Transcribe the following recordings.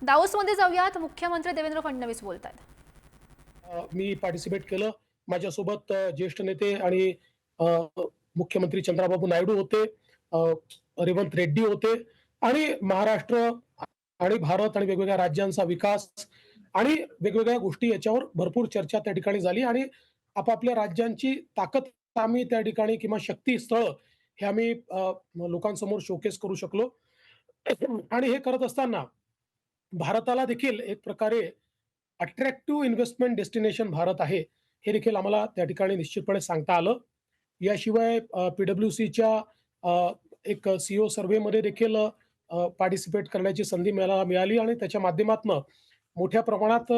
दाओसमध्ये जाऊयात. मुख्यमंत्री देवेंद्र फडणवीस बोलतायत. मी पार्टिसिपेट केलं. माझ्यासोबत ज्येष्ठ नेते आणि अ, मुख्यमंत्री चंद्राबाबू नायडू होते, अ, रेवंत रेड्डी होते आणि महाराष्ट्र आणि भारत आणि वेगवेगळ्या राज्यांचा विकास आणि वेगवेगळ्या गोष्टी याच्यावर भरपूर चर्चा त्या ठिकाणी झाली आणि आपापल्या राज्यांची ताकद आम्ही त्या ठिकाणी किंवा शक्तीस्थळं हे आम्ही लोकांसमोर शोकेस करू शकलो. आणि हे करत असताना भारताला देखील एक प्रकारे अट्रॅक्टिव्ह इन्व्हेस्टमेंट डेस्टिनेशन भारत आहे, हे देखील आम्हाला त्या ठिकाणी निश्चितपणे सांगता आलं. याशिवाय पी-डब्ल्यू-सीच्या एक सी-ओ सर्व्हेमध्ये देखील पार्टिसिपेट करण्याची संधी मला मिळाली आणि त्याच्या माध्यमातनं मोठ्या प्रमाणात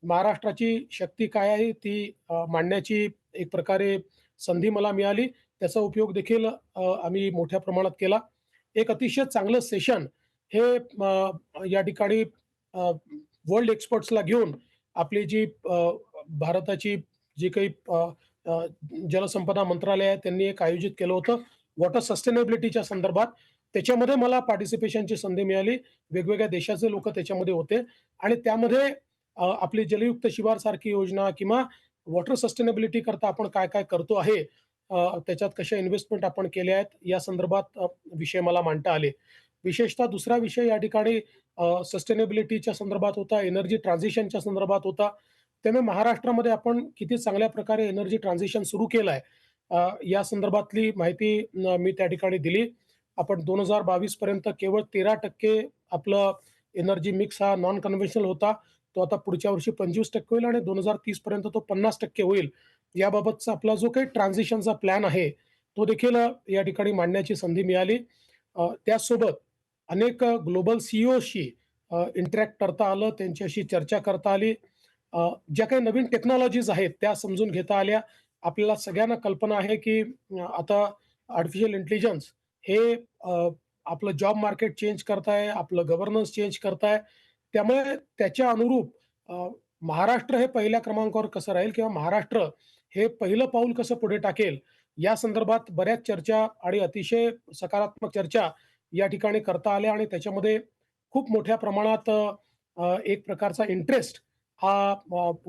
महाराष्ट्राची शक्ती काय आहे ती मांडण्याची एक प्रकारे संधी मला मिळाली. त्याचा उपयोग देखील आम्ही मोठ्या प्रमाणात केला. एक अतिशय चांगलं सेशन हे या ठिकाणी वर्ल्ड एक्सपर्ट्सला घेऊन आपली जी भारताची जी काही अ, जलसंपदा मंत्रालय आहे त्यांनी एक आयोजित केलं होतं वॉटर सस्टेनेबिलिटीच्या संदर्भात. त्याच्यामध्ये मला पार्टिसिपेशनची संधी मिळाली. वेगवेगळ्या देशाचे लोकं त्याच्यामध्ये होते आणि त्यामध्ये आपली जलयुक्त शिवार सारखी योजना किंवा वॉटर सस्टेनेबिलिटी करता आपण काय-काय करतो आहे, त्याच्यात कशा इन्व्हेस्टमेंट आपण केल्या आहेत, या संदर्भात विषय मला मांडता आले. विशेषतः दुसरा विषय या ठिकाणी सस्टेनेबिलिटीच्या संदर्भात होता, एनर्जी ट्रान्झिशनच्या संदर्भात होता. त्यामुळे महाराष्ट्रामध्ये आपण किती चांगल्या प्रकारे एनर्जी ट्रान्झिशन सुरू केलं आहे, या संदर्भातली माहिती मी त्या ठिकाणी दिली. आपण 2022 पर्यंत केवळ 13% आपलं एनर्जी मिक्स हा नॉन कन्व्हेन्शनल होता. तो आता पुढच्या वर्षी 25% होईल आणि 2030 पर्यंत तो 50% होईल. याबाबतचा आपला जो काही ट्रान्झिशनचा प्लॅन आहे, तो देखील या ठिकाणी मांडण्याची संधी मिळाली. त्याचसोबत अनेक ग्लोबल सी-ई-ओशी इंटरॅक्ट करता आलं, त्यांच्याशी चर्चा करता आली. ज्या काही नवीन टेक्नॉलॉजीज आहेत, त्या समजून घेता आल्या. आपल्याला सगळ्यांना कल्पना आहे, की आता आर्टिफिशियल इंटेलिजन्स हे आपलं जॉब मार्केट चेंज करत आपलं गव्हर्नन्स चेंज करत त्यामुळे त्याच्या अनुरूप महाराष्ट्र हे पहिल्या क्रमांकावर कसं राहील किंवा महाराष्ट्र हे पहिलं पाऊल कसं पुढे टाकेल, या संदर्भात बऱ्याच चर्चा आणि अतिशय सकारात्मक चर्चा या ठिकाणी करता आल्या आणि त्याच्यामध्ये खूप मोठ्या प्रमाणात अ, अ, एक प्रकारचा इंटरेस्ट हा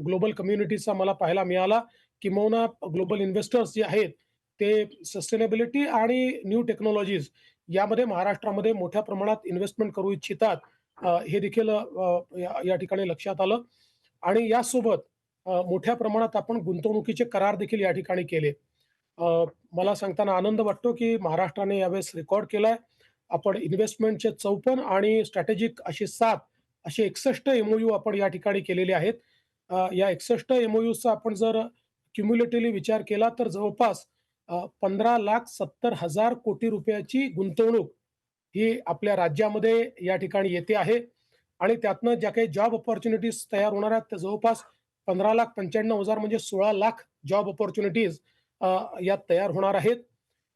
ग्लोबल कम्युनिटीचा मला पाहायला मिळाला. किंबहुना ग्लोबल इन्व्हेस्टर्स जे आहेत, ते सस्टेनेबिलिटी आणि न्यू टेक्नॉलॉजीज यामध्ये महाराष्ट्रामध्ये मोठ्या प्रमाणात इन्व्हेस्टमेंट करू इच्छितात. हे देखील या या ठिकाणी लक्षात आलं आणि यासोबत मोठ्या प्रमाणात आपण गुंतवणुकीचे करार देखील या ठिकाणी केले. अ, मला सांगताना आनंद वाटतो, की महाराष्ट्राने यावेळेस रेकॉर्ड केलाय. आपण इन्व्हेस्टमेंटचे 54 आणि स्ट्रॅटेजिक असे 7 असे 61 एम-ओ-यू आपण या ठिकाणी केलेले आहेत. या 61 एम-ओ-यूचा आपण जर क्युम्युलेटिव्हली विचार केला तर जवळपास 15,70,000 कोटी रुपयाची गुंतवणूक ही आपल्या राज्यामध्ये या ठिकाणी येते आहे आणि त्यातनं ज्या काही जॉब अपॉर्च्युनिटीज तयार होणार आहेत, त्या जवळपास 15,95,000 म्हणजे 16,00,000 जॉब अपॉर्च्युनिटीज यात तयार होणार आहेत.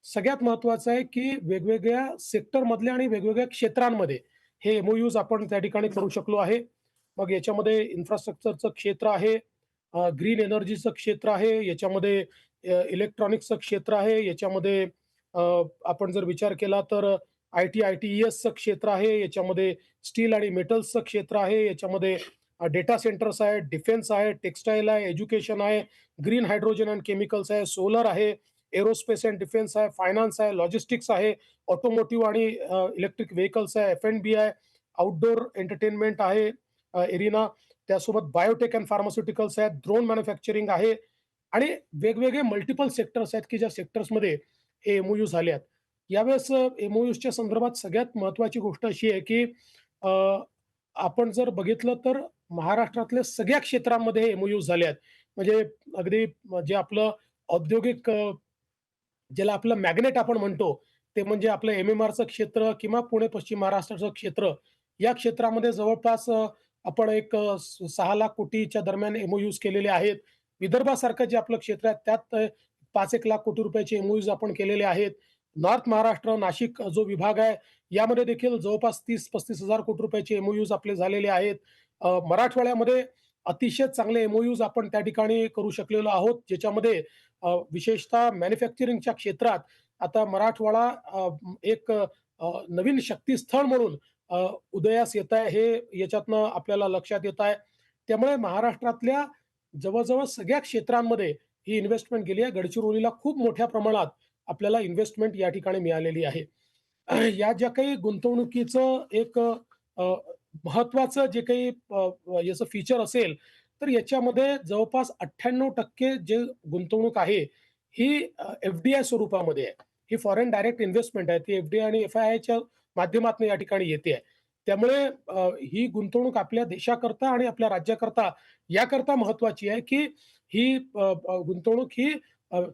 सगळ्यात महत्त्वाचं आहे, की वेगवेगळ्या सेक्टरमधल्या आणि वेगवेगळ्या क्षेत्रांमध्ये हे एम-ओ-यूज आपण त्या ठिकाणी करू शकलो आहे. मग याच्यामध्ये इन्फ्रास्ट्रक्चरचं क्षेत्र आहे, ग्रीन एनर्जीचं क्षेत्र आहे, याच्यामध्ये इलेक्ट्रॉनिक्सचं क्षेत्र आहे, याच्यामध्ये अ, आपण जर विचार केला तर आय-टी, आय-टी-ई-एसचं क्षेत्र आहे, याच्यामध्ये स्टील आणि मेटल्सचं क्षेत्र आहे, याच्यामध्ये डेटा सेंटर्स आहे, डिफेन्स आहे, टेक्सटाईल आहे, एज्युकेशन आहे, ग्रीन हायड्रोजन एंड केमिकल्स आहे, सोलर आहे, एरोस्पेस एंड डिफेन्स आहे, फायनान्स आहे, लॉजिस्टिक्स आहे, ऑटोमोटिव्ह आणि इलेक्ट्रिक व्हेइकल्स आहे, एफ-एंड-बी आहे, आउटडोअर एंटरटेनमेंट आहे, एरिना. त्यासोबत बायोटेक अँड फार्मास्युटिकल्स आहेत, ड्रोन मॅन्युफॅक्चरिंग आहे आणि वेगवेगळे मल्टिपल सेक्टर्स आहेत, की ज्या सेक्टर्समध्ये हे एम-ओ-यू झाले आहेत. यावेळेस एम-ओ-यूच्या संदर्भात सगळ्यात महत्त्वाची गोष्ट अशी आहे, की अ, आपण जर बघितलं तर महाराष्ट्रातल्या सगळ्या क्षेत्रांमध्ये हे एम-ओ-यूज झाले आहेत. म्हणजे अगदी जे आपलं औद्योगिक ज्याला आपलं मॅग्नेट आपण म्हणतो, ते म्हणजे आपलं एम-एम-आरचं क्षेत्र किंवा पुणे पश्चिम महाराष्ट्राचं क्षेत्र. या क्षेत्रामध्ये जवळपास आपण एक 6,00,000 कोटीच्या दरम्यान एम-ओ-यूज केलेले आहेत. विदर्भासारखं जे आपलं क्षेत्र आहे त्यात 5-1 लाख कोटी रुपयाचे एम-ओ-यूज आपण केलेले आहेत. नॉर्थ महाराष्ट्र, नाशिक जो विभाग आहे, यामध्ये देखील जवळपास 30-35 हजार कोटी रुपयाचे एम-ओ-यूज आपले झालेले आहेत. मराठवाड्यामध्ये अतिशय चांगले एम-ओ-यूज आपण त्या ठिकाणी करू शकलेलो आहोत, ज्याच्यामध्ये विशेषतः मॅन्युफॅक्चरिंगच्या क्षेत्रात आता मराठवाडा एक नवीन शक्तीस्थळ म्हणून उदयास येत आहे हे याच्यातनं आपल्याला लक्षात येत आहे. त्यामुळे महाराष्ट्रातल्या जवळ-जवळ सगळ्या क्षेत्रांमध्ये ही इन्व्हेस्टमेंट गेली आहे. गडचिरोलीला खूप मोठ्या प्रमाणात आपल्याला इन्व्हेस्टमेंट या ठिकाणी मिळालेली आहे. या ज्या काही गुंतवणुकीचं एक महत्त्वाचं जे काही याचं फीचर असेल, तर याच्यामध्ये जवळपास 98% जे गुंतवणूक आहे, ही एफ-डी-आय स्वरूपामध्ये आहे. ही फॉरेन डायरेक्ट इन्व्हेस्टमेंट आहे. ती एफ-डी-आय आणि एफ-आय-आयच्या माध्यमातून या ठिकाणी येते आहे. त्यामुळे ही गुंतवणूक आपल्या देशाकरता आणि आपल्या राज्याकरता याकरता महत्त्वाची आहे, की ही गुंतवणूक ही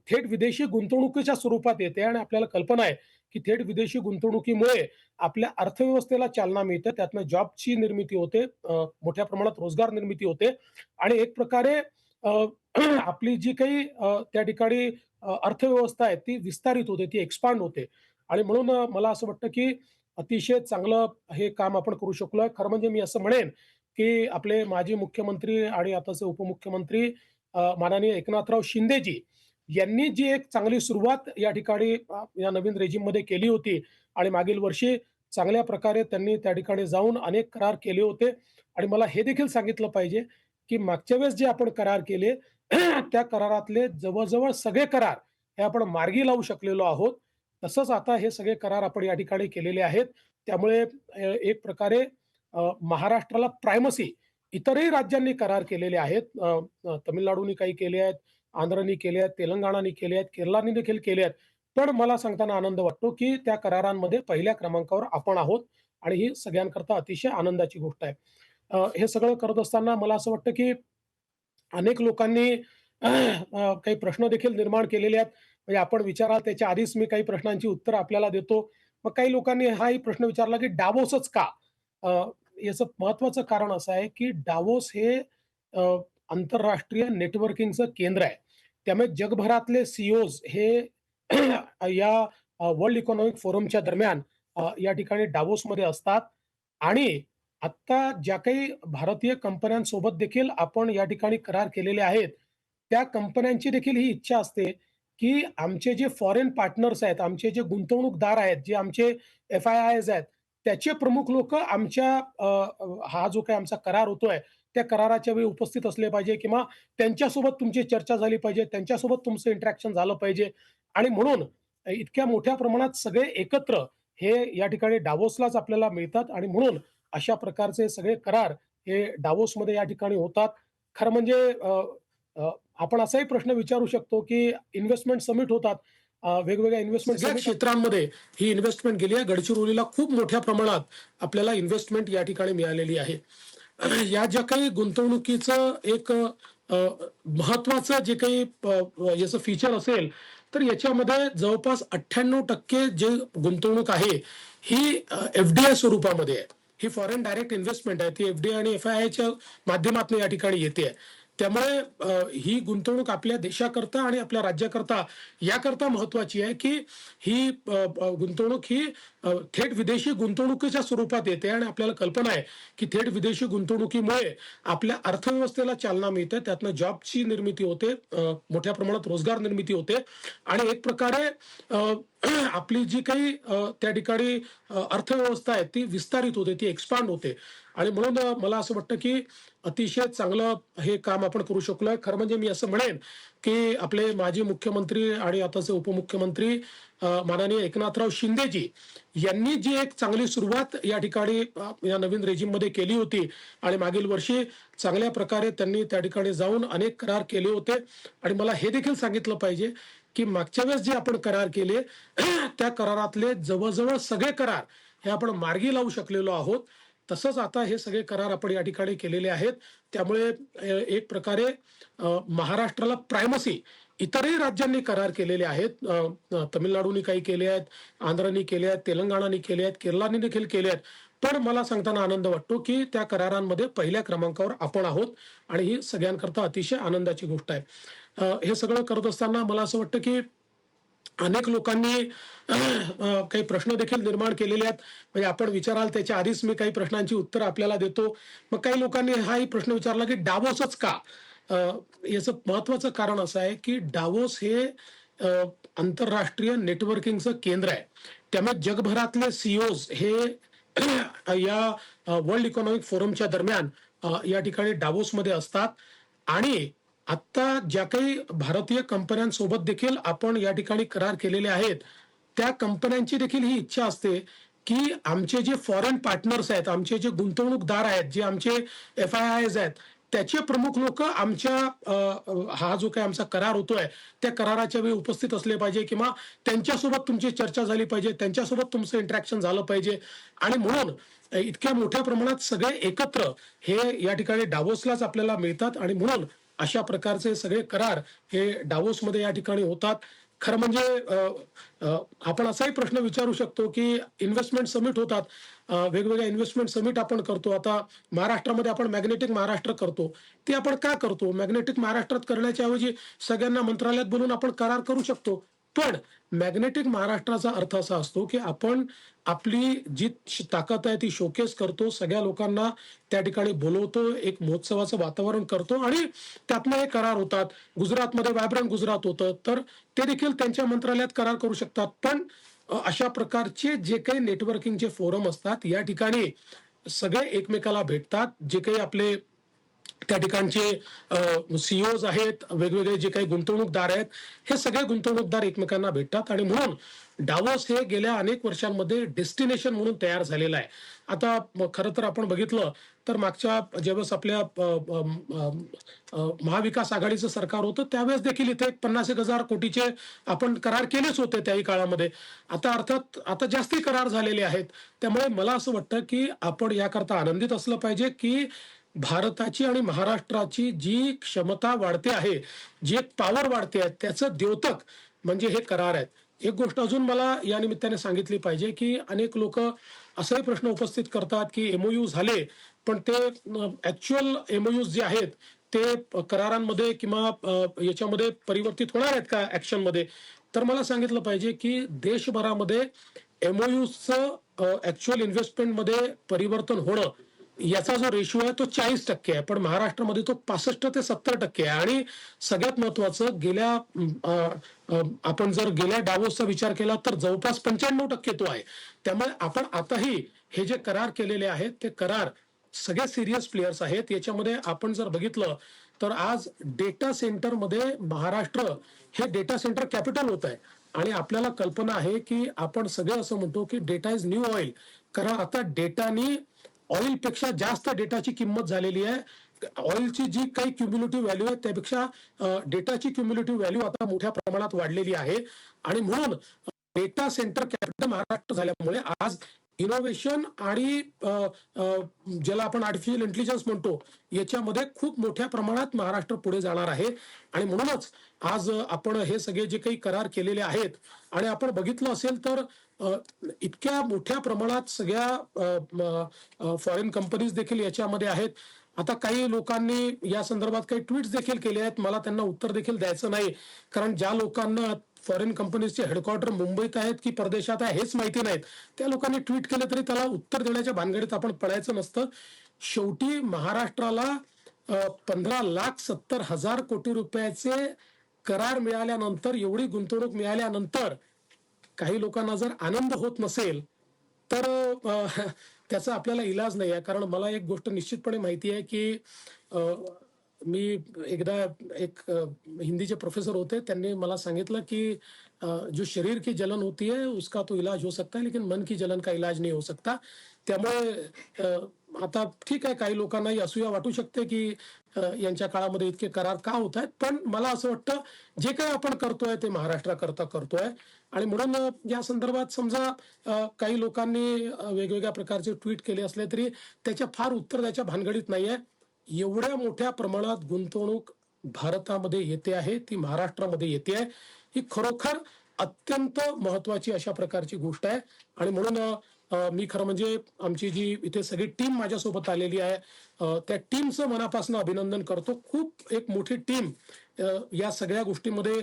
थेट विदेशी गुंतवणुकीच्या स्वरूपात येते आणि आपल्याला कल्पना आहे, की थेट विदेशी गुंतवणुकीमुळे आपल्या अर्थव्यवस्थेला चालना मिळते. त्यातनं जॉबची निर्मिती होते. मोठ्या प्रमाणात रोजगार निर्मिती होते आणि एक प्रकारे अ, आपली जी काही त्या ठिकाणी अर्थव्यवस्था आहे ती विस्तारित होते, ती एक्सपांड होते आणि म्हणून मला असं वाटतं, की अतिशय चांगलं हे काम आपण करू शकलोय. खरं म्हणजे मी असं म्हणेन, की आपले माजी मुख्यमंत्री आणि आताचे उपमुख्यमंत्री माननीय एकनाथराव शिंदेजी यांनी जी एक चांगली सुरुवात या ठिकाणी या नवीन रेजिममध्ये केली होती आणि मागील वर्षी चांगल्या प्रकारे त्यांनी त्या ठिकाणी जाऊन अनेक करार केले होते आणि मला हे देखील सांगितलं पाहिजे, की मागच्या वेळेस जे आपण करार केले त्या करारातले जवळ सगळे करार हे आपण मार्गी लावू शकलेलो आहोत. तसंच आता हे सगळे करार आपण या ठिकाणी केलेले आहेत. त्यामुळे एक प्रकारे महाराष्ट्राला प्रायमसी इतरही राज्यांनी करार केलेले आहेत. तमिळनाडूनी काही केले आहेत, आंध्रनी केले आहेत, तेलंगणानी केले आहेत, केरळाने देखील केले आहेत. पण मला सांगताना आनंद वाटतो, की त्या करारांमध्ये पहिल्या क्रमांकावर आपण आहोत आणि ही सगळ्यांकरता अतिशय आनंदाची गोष्ट आहे. हे सगळं करत असताना मला असं वाटतं, की अनेक लोकांनी काही प्रश्न देखील निर्माण केलेले आहेत. म्हणजे आपण विचाराल त्याच्या आधीच मी काही प्रश्नांची उत्तरं आपल्याला देतो. मग काही लोकांनी हाही प्रश्न विचारला, की डाव्होसच का? अ, याचं महत्त्वाचं कारण असं आहे, की डाव्होस हे अ, आंतरराष्ट्रीय नेटवर्किंगचं केंद्र आहे. त्यामुळे जगभरातले हे या वर्ल्ड इकॉनॉमिक फोरमच्या दरम्यान या ठिकाणी डाव्होसमध्ये असतात आणि आत्ता ज्या काही भारतीय कंपन्यांसोबत देखील आपण या ठिकाणी करार केलेले आहेत, त्या कंपन्यांची देखील ही इच्छा असते, की आमचे जे फॉरेन पार्टनर्स आहेत, आमचे जे गुंतवणूकदार आहेत, जे आमचे एफ-आय-आयज आहेत, त्याचे प्रमुख लोकं आमच्या हा जो काही आमचा करार होतोय, त्या कराराच्या वेळी उपस्थित असले पाहिजे किंवा त्यांच्यासोबत तुमची चर्चा झाली पाहिजे, त्यांच्यासोबत तुमचं इंटरॅक्शन झालं पाहिजे आणि म्हणून इतक्या मोठ्या प्रमाणात सगळे एकत्र हे या ठिकाणी डाव्होसलाच आपल्याला मिळतात आणि म्हणून अशा प्रकारचे सगळे करार हे डाव्होसमध्ये या ठिकाणी होतात. खरं म्हणजे अ, अ, आपण असाही प्रश्न विचारू शकतो, की इन्व्हेस्टमेंट समिट होतात. वेगवेगळ्या इन्व्हेस्टमेंट सगळ्या क्षेत्रांमध्ये ही इन्व्हेस्टमेंट गेली आहे. गडचिरोलीला खूप मोठ्या प्रमाणात आपल्याला इन्व्हेस्टमेंट या ठिकाणी मिळालेली आहे. या ज्या काही गुंतवणुकीचं एक महत्त्वाचं जे काही याचं फीचर असेल, तर याच्यामध्ये जवळपास 98% जे गुंतवणूक आहे, ही एफ-डी-आय स्वरूपामध्ये आहे. ही फॉरेन डायरेक्ट इन्व्हेस्टमेंट आहे. ती एफ-डी-आय आणि एफ-आय-आयच्या माध्यमातून या ठिकाणी येते आहे. त्यामुळे ही गुंतवणूक आपल्या देशाकरता आणि आपल्या राज्याकरता याकरता महत्त्वाची आहे, की ही गुंतवणूक ही थेट विदेशी गुंतवणुकीच्या स्वरूपात येते आणि आपल्याला कल्पना आहे, की थेट विदेशी गुंतवणुकीमुळे आपल्या अर्थव्यवस्थेला चालना मिळते. त्यातनं जॉबची निर्मिती होते. मोठ्या प्रमाणात रोजगार निर्मिती होते आणि एक प्रकारे आपली जी काही त्या ठिकाणी अर्थव्यवस्था आहे ती विस्तारित होते, ती एक्सपांड होते आणि म्हणून मला असं वाटतं, की अतिशय चांगलं हे काम आपण करू शकलोय. खरं म्हणजे मी असं म्हणेन, की आपले माजी मुख्यमंत्री आणि आताचे उपमुख्यमंत्री माननीय एकनाथराव शिंदेजी यांनी जी एक चांगली सुरुवात या ठिकाणी या नवीन रेजिममध्ये केली होती आणि मागील वर्षी चांगल्या प्रकारे त्यांनी त्या ठिकाणी जाऊन अनेक करार केले होते आणि मला हे देखील सांगितलं पाहिजे, की मागच्या वेळेस जे आपण करार केले त्या करारातले जवळ सगळे करार हे आपण मार्गी लावू शकलेलो आहोत. तसंच आता हे सगळे करार आपण या ठिकाणी केलेले आहेत. त्यामुळे एक प्रकारे महाराष्ट्राला प्रायमसी इतरही राज्यांनी करार केलेले आहेत. तमिळनाडूनी काही केले आहेत, आंध्रनी केले आहेत, तेलंगणाने केले आहेत, केरळाने देखील केले आहेत. पण मला सांगताना आनंद वाटतो, की त्या करारांमध्ये पहिल्या क्रमांकावर आपण आहोत आणि ही सगळ्यांकरता अतिशय आनंदाची गोष्ट आहे. हे सगळं करत असताना मला असं वाटतं, की अनेक लोकांनी काही प्रश्न देखील निर्माण केलेले आहेत. म्हणजे आपण विचाराल त्याच्या आधीच मी काही प्रश्नांची उत्तरं आपल्याला देतो. मग काही लोकांनी हाही प्रश्न विचारला, की डाव्होसच का? अ, याचं महत्त्वाचं कारण असं आहे, की डाव्होस हे अ, आंतरराष्ट्रीय नेटवर्किंगचं केंद्र आहे. त्यामुळे जगभरातले हे या वर्ल्ड इकॉनॉमिक फोरमच्या दरम्यान या ठिकाणी डावोसमध्ये असतात आणि आत्ता ज्या काही भारतीय कंपन्यांसोबत देखील आपण या ठिकाणी करार केलेले आहेत, त्या कंपन्यांची देखील ही इच्छा असते, की आमचे जे फॉरेन पार्टनर्स आहेत, आमचे जे गुंतवणूकदार आहेत, जे आमचे एफ-आय-आयज आहेत, त्याचे प्रमुख लोकं आमच्या हा जो काही आमचा करार होतोय, त्या कराराच्या वेळी उपस्थित असले पाहिजे किंवा त्यांच्यासोबत तुमची चर्चा झाली पाहिजे, त्यांच्यासोबत तुमचं इंटरॅक्शन झालं पाहिजे आणि म्हणून इतक्या मोठ्या प्रमाणात सगळे एकत्र हे या ठिकाणी डावोसलाच आपल्याला मिळतात आणि म्हणून अशा प्रकारचे सगळे करार हे डावोसमध्ये या ठिकाणी होतात. खरं म्हणजे आपण असाही प्रश्न विचारू शकतो, की इन्व्हेस्टमेंट समिट होतात. वेगवेगळ्या इन्व्हेस्टमेंट समिट आपण करतो. आता महाराष्ट्रामध्ये आपण मॅग्नेटिक महाराष्ट्र करतो. ते आपण का करतो? मॅग्नेटिक महाराष्ट्रात करण्याच्या ऐवजी सगळ्यांना मंत्रालयात बोलवून आपण करार करू शकतो. पण मॅग्नेटिक महाराष्ट्राचा अर्थ असा असतो, की आपण आपली जी ताकद आहे ती शोकेस करतो. सगळ्या लोकांना त्या ठिकाणी बोलवतो. एक महोत्सवाचं वातावरण करतो आणि त्यातनं हे करार होतात. गुजरातमध्ये व्हायब्रंट गुजरात होतं. तर ते देखील त्यांच्या मंत्रालयात करार करू शकतात. पण अशा प्रकारचे जे काही नेटवर्किंगचे फोरम असतात, या ठिकाणी सगळे एकमेकाला भेटतात. जे काही आपले त्या ठिकाणचे सीईओज आहेत, वेगवेगळे जे काही गुंतवणूकदार आहेत, हे सगळे गुंतवणूकदार एकमेकांना भेटतात आणि म्हणून डावोस हे गेल्या अनेक वर्षांमध्ये डेस्टिनेशन म्हणून तयार झालेलं आहे. आता खरं तर आपण बघितलं तर मागच्या ज्यावेळेस आपल्या महाविकास आघाडीचं सरकार होतं, त्यावेळेस देखील इथे 50,000 कोटीचे आपण करार केलेच होते त्याही काळामध्ये. आता अर्थात आता जास्ती करार झालेले आहेत. त्यामुळे मला असं वाटतं, की आपण याकरता आनंदित असलं पाहिजे, की भारताची आणि महाराष्ट्राची जी क्षमता वाढते आहे, जी एक पॉवर वाढते आहे, त्याचं द्योतक म्हणजे हे करार आहेत. एक गोष्ट अजून मला या निमित्ताने सांगितली पाहिजे, की अनेक लोकं असाही प्रश्न उपस्थित करतात, की एमओयू झाले, पण ते ॲक्चुअल एमओयूज जे आहेत, ते करारांमध्ये किंवा याच्यामध्ये परिवर्तित होणार आहेत का ॲक्शनमध्ये? तर मला सांगितलं पाहिजे, की देशभरामध्ये एमओयूजचं ॲक्चुअल इन्व्हेस्टमेंटमध्ये परिवर्तन होणं याचा जो रेशिओ आहे तो 40% आहे. पण महाराष्ट्रामध्ये तो 65 ते 70% आहे आणि सगळ्यात महत्त्वाचं आपण जर गेल्या डावोसचा विचार केला तर जवळपास 95% तो आहे. त्यामुळे आपण आताही हे जे करार केलेले आहेत, ते करार सगळे सीरियस प्लेयर्स आहेत. याच्यामध्ये आपण जर बघितलं तर आज डेटा सेंटरमध्ये महाराष्ट्र हे डेटा सेंटर कॅपिटल होत आहे आणि आपल्याला कल्पना आहे, की आपण सगळे असं म्हणतो, की डेटा इज न्यू ऑइल. कारण आता डेटानी ऑइलपेक्षा जास्त डेटाची किंमत झालेली आहे. ऑइलची जी काही क्युम्युलेटिव्ह व्हॅल्यू आहे त्यापेक्षा डेटाची क्युम्युलेटिव्ह व्हॅल्यू आता मोठ्या प्रमाणात वाढलेली आहे आणि म्हणून डेटा सेंटर कॅपिटल महाराष्ट्र झाल्यामुळे आज इनोव्हेशन आणि ज्याला आपण आर्टिफिशियल इंटेलिजन्स म्हणतो, याच्यामध्ये खूप मोठ्या प्रमाणात महाराष्ट्र पुढे जाणार आहे आणि म्हणूनच आज आपण हे सगळे जे काही करार केलेले आहेत आणि आपण बघितलं असेल तर इतक्या मोठ्या प्रमाणात सगळ्या फॉरेन कंपनीज देखील याच्यामध्ये आहेत. आता काही लोकांनी या संदर्भात काही ट्विट्स देखील केले आहेत. मला त्यांना उत्तर देखील द्यायचं नाही. कारण ज्या लोकांना फॉरेन कंपनीजचे हेडक्वार्टर मुंबईत आहेत की परदेशात आहे हेच माहिती नाहीत, त्या लोकांनी ट्विट केलं तरी त्याला उत्तर देण्याच्या भानगडीत आपण पडायचं नसतं. शेवटी महाराष्ट्राला 15,70,000 कोटी रुपयाचे करार मिळाल्यानंतर, एवढी गुंतवणूक मिळाल्यानंतर काही लोकांना जर आनंद होत नसेल तर त्याचा आपल्याला इलाज नाही आहे. कारण मला एक गोष्ट निश्चितपणे माहिती आहे, की मी एकदा एक हिंदीचे प्रोफेसर होते, त्यांनी मला सांगितलं, की जो शरीर की जलन होती है उसका तो इलाज हो सकता है, लेकिन मन की जलन का इलाज नहीं हो सकता. त्यामुळे आता ठीक आहे, काही लोकांनाही असूया वाटू शकते, की यांच्या काळामध्ये इतके करार का होत आहेत. पण मला असं वाटतं, जे काही आपण करतोय ते महाराष्ट्राकरता करतोय आणि म्हणून या संदर्भात समजा काही लोकांनी वेगवेगळ्या प्रकारचे ट्विट केले असले तरी त्याच्या फार उत्तर द्यायच्या भानगडीत नाहीये. एवढ्या मोठ्या प्रमाणात गुंतवणूक भारतामध्ये येते आहे, ती महाराष्ट्रामध्ये येते आहे. ही खरोखर अत्यंत महत्वाची अशा प्रकारची गोष्ट आहे आणि म्हणून मी खरं म्हणजे आमची जी इथे सगळी टीम माझ्यासोबत आलेली आहे, त्या टीमचं मनापासून अभिनंदन करतो. खूप एक मोठी टीम या सगळ्या गोष्टीमध्ये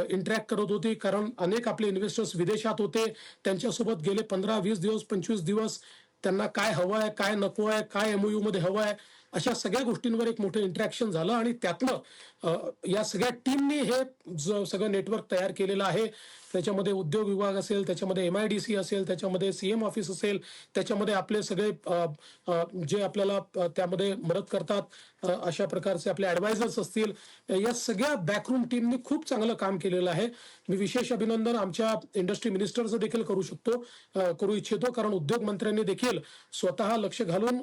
इंटरॅक्ट करत होती. कारण अनेक आपले इन्व्हेस्टर्स विदेशात होते. त्यांच्यासोबत गेले 15-20 दिवस, 25 दिवस त्यांना काय हवं आहे, काय नको आहे, काय एमओयू मध्ये हवं आहे, अशा सगळ्या गोष्टींवर एक मोठं इंटरॅक्शन झालं आणि त्यातनं या सगळ्या टीमनी हे सगळं नेटवर्क तयार केलेलं आहे. त्याच्यामध्ये उद्योग विभाग असेल, त्याच्यामध्ये MIDC असेल, त्याच्यामध्ये CM ऑफिस असेल, त्याच्यामध्ये आपले सगळे जे आपल्याला त्यामध्ये मदत करतात, अशा प्रकारचे आपले ॲडवायझर्स असतील, या सगळ्या बॅकरूम टीमनी खूप चांगलं काम केलेलं आहे. मी विशेष अभिनंदन आमच्या इंडस्ट्री मिनिस्टरचं देखील करू इच्छितो, कारण उद्योग मंत्र्यांनी देखील स्वतः लक्ष घालून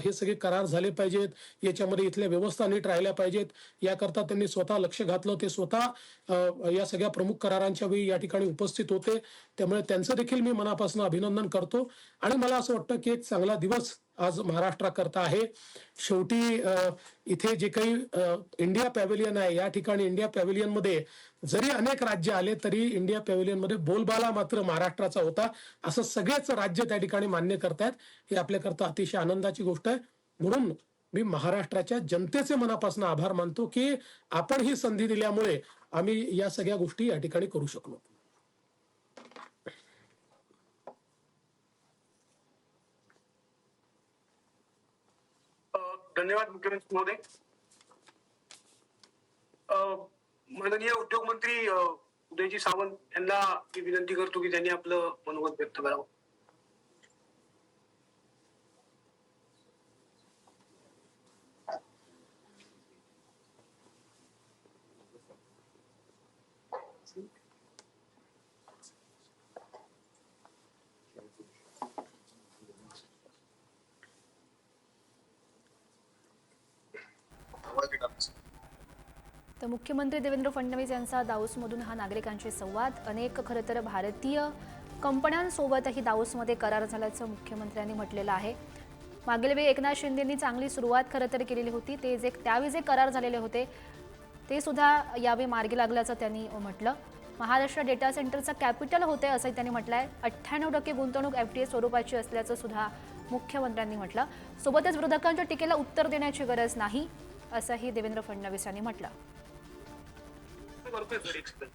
हे सगळे करार झाले पाहिजेत, याच्यामध्ये इथल्या व्यवस्था नीट राहिल्या पाहिजेत, याकरता त्यांनी स्वतः लक्ष घातलं. ते स्वतः या सगळ्या प्रमुख करारांच्या वेळी या ठिकाणी उपस्थित होते. त्यामुळे त्यांचं देखील मी मनापासून अभिनंदन करतो. आणि मला असं वाटतं की एक चांगला दिवस आज महाराष्ट्राकरता आहे. शेवटी इथे जे काही इंडिया पॅव्हिलियन आहे, या ठिकाणी इंडिया पॅव्हिलियनमध्ये जरी अनेक राज्य आले तरी इंडिया पॅव्हिलियनमध्ये बोलबाला मात्र महाराष्ट्राचा होता, असं सगळेच राज्य त्या ठिकाणी मान्य करतायत. हे आपल्याकरता अतिशय आनंदाची गोष्ट आहे. म्हणून मी महाराष्ट्राच्या जनतेचे मनापासून आभार मानतो की आपण ही संधी दिल्यामुळे आम्ही या सगळ्या गोष्टी या ठिकाणी करू शकलो. धन्यवाद मुख्यमंत्री महोदय. माननीय उद्योग मंत्री उदयजी सामंत यांना मी विनंती करतो की त्यांनी आपलं मनोगत व्यक्त करावं. तर मुख्यमंत्री देवेंद्र फडणवीस यांचा दावोसमधून हा नागरिकांशी संवाद. अनेक खरं तर भारतीय कंपन्यांसोबतही दावोसमध्ये करार झाल्याचं मुख्यमंत्र्यांनी म्हटलेलं आहे. मागील वेळी एकनाथ शिंदेंनी चांगली सुरुवात खरं तर केलेली होती. त्यावेळी जे करार झालेले होते ते सुद्धा यावेळी मार्गी लागल्याचं त्यांनी म्हटलं. महाराष्ट्र डेटा सेंटरचं कॅपिटल होते असंही त्यांनी म्हटलं आहे. 98% गुंतवणूक FTA स्वरूपाची असल्याचं सुद्धा मुख्यमंत्र्यांनी म्हटलं. सोबतच विरोधकांच्या टीकेला उत्तर देण्याची गरज नाही असंही देवेंद्र फडणवीस यांनी म्हटलं. करतोय सर एक्सप्लेन.